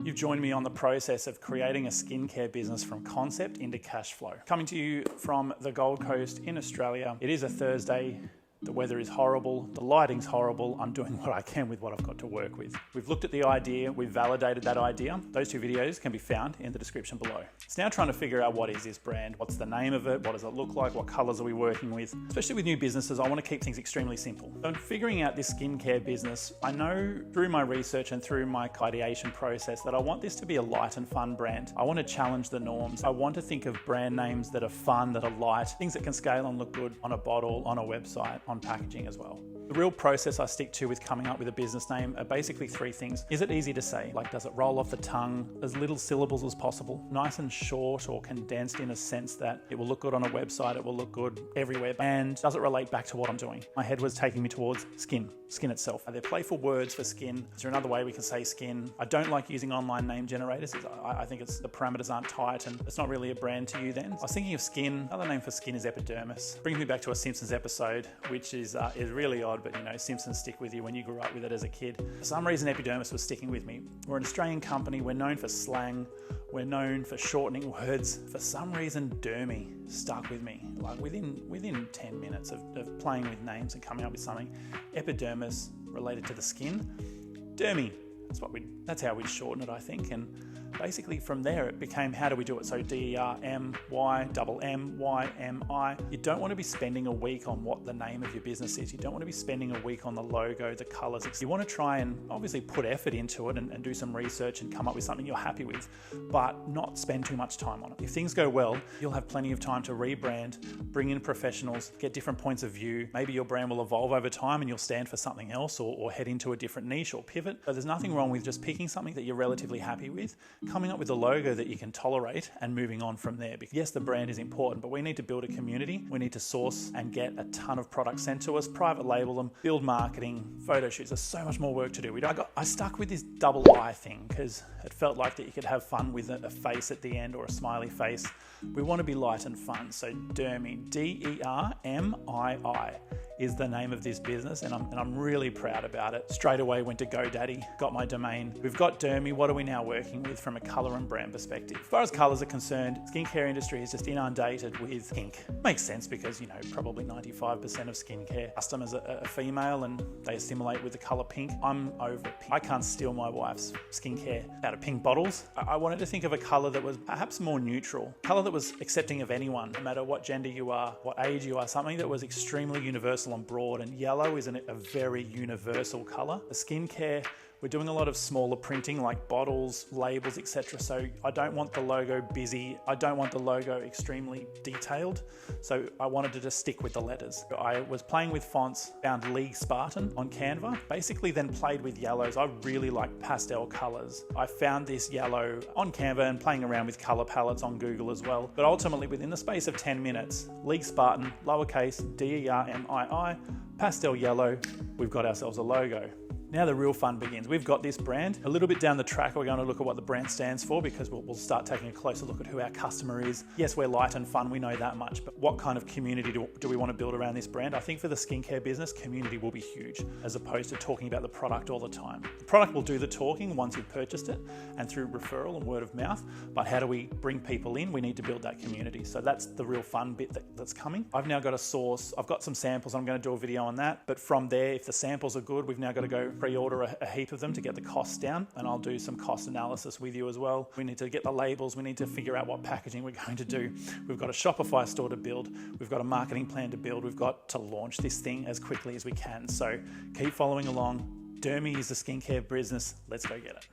You've joined me on the process of creating a skincare business from concept into cash flow. Coming to you from the Gold Coast in Australia. It is a Thursday. The weather is horrible, the lighting's horrible. I'm doing what I can with what I've got to work with. We've looked at the idea, we've validated that idea. Those two videos can be found in the description below. It's now trying to figure out what is this brand, what's the name of it, what does it look like, what colors are we working with. Especially with new businesses, I want to keep things extremely simple. So in figuring out this skincare business, I know through my research and through my ideation process that I want this to be a light and fun brand. I want to challenge the norms. I want to think of brand names that are fun, that are light, things that can scale and look good on a bottle, on a website, on packaging as well. The real process I stick to with coming up with a business name are basically three things. Is it easy to say? Like, does it roll off the tongue? As little syllables as possible, nice and short or condensed in a sense that it will look good on a website, it will look good everywhere. And does it relate back to what I'm doing? My head was taking me towards skin itself. Are there playful words for skin? Is there another way we can say skin? I don't like using online name generators. I think the parameters aren't tight and it's not really a brand to you then. I was thinking of skin. Another name for skin is epidermis. Brings me back to a Simpsons episode, which is really odd, but you know, Simpsons stick with you when you grew up with it as a kid. For some reason, epidermis was sticking with me. We're an Australian company. We're known for slang. We're known for shortening words. For some reason, dermy stuck with me. Like within 10 minutes of playing with names and coming up with something. Epidermis related to the skin. Dermy. That's how we'd shorten it, I think. And basically from there it became, how do we do it? So D-E-R-M-Y-M-M-Y-M-I. You don't want to be spending a week on what the name of your business is. You don't want to be spending a week on the logo, the colors. You want to try and obviously put effort into it and do some research and come up with something you're happy with, but not spend too much time on it. If things go well, you'll have plenty of time to rebrand, bring in professionals, get different points of view. Maybe your brand will evolve over time and you'll stand for something else or head into a different niche or pivot. So there's nothing wrong with just picking something that you're relatively happy with, coming up with a logo that you can tolerate and moving on from there. Because yes, the brand is important, but we need to build a community. We need to source and get a ton of products sent to us, private label them, build marketing, photo shoots. There's so much more work to do. I stuck with this double I thing because it felt like that you could have fun with a face at the end or a smiley face. We want to be light and fun. So Dermy, D-E-R-M-I-I is the name of this business, and I'm really proud about it. Straight away went to GoDaddy, got my domain. We've got Dermy. What are we now working with from a color and brand perspective? As far as colors are concerned, skincare industry is just inundated with pink. Makes sense because, you know, probably 95% of skincare customers are female and they assimilate with the color pink. I'm over pink. I can't steal my wife's skincare out of pink bottles. I wanted to think of a color that was perhaps more neutral, a color that was accepting of anyone, no matter what gender you are, what age you are, something that was extremely universal and broad, and yellow is a very universal color. The skincare, we're doing a lot of smaller printing like bottles, labels, etc. So I don't want the logo busy. I don't want the logo extremely detailed. So I wanted to just stick with the letters. I was playing with fonts, found League Spartan on Canva, basically then played with yellows. I really like pastel colors. I found this yellow on Canva and playing around with color palettes on Google as well. But ultimately within the space of 10 minutes, League Spartan, lowercase, D-E-R-M-I-I, pastel yellow, we've got ourselves a logo. Now the real fun begins. We've got this brand. A little bit down the track, we're going to look at what the brand stands for because we'll start taking a closer look at who our customer is. Yes, we're light and fun, we know that much, but what kind of community do we want to build around this brand? I think for the skincare business, community will be huge as opposed to talking about the product all the time. The product will do the talking once you've purchased it and through referral and word of mouth, but how do we bring people in? We need to build that community. So that's the real fun bit that's coming. I've now got a source. I've got some samples. I'm going to do a video on that, but from there, if the samples are good, we've now got to go pre-order a heap of them to get the costs down, and I'll do some cost analysis with you as well. We need to get the labels, we need to figure out what packaging we're going to do. We've got a Shopify store to build, we've got a marketing plan to build, we've got to launch this thing as quickly as we can. So keep following along. Dermy is the skincare business. Let's go get it.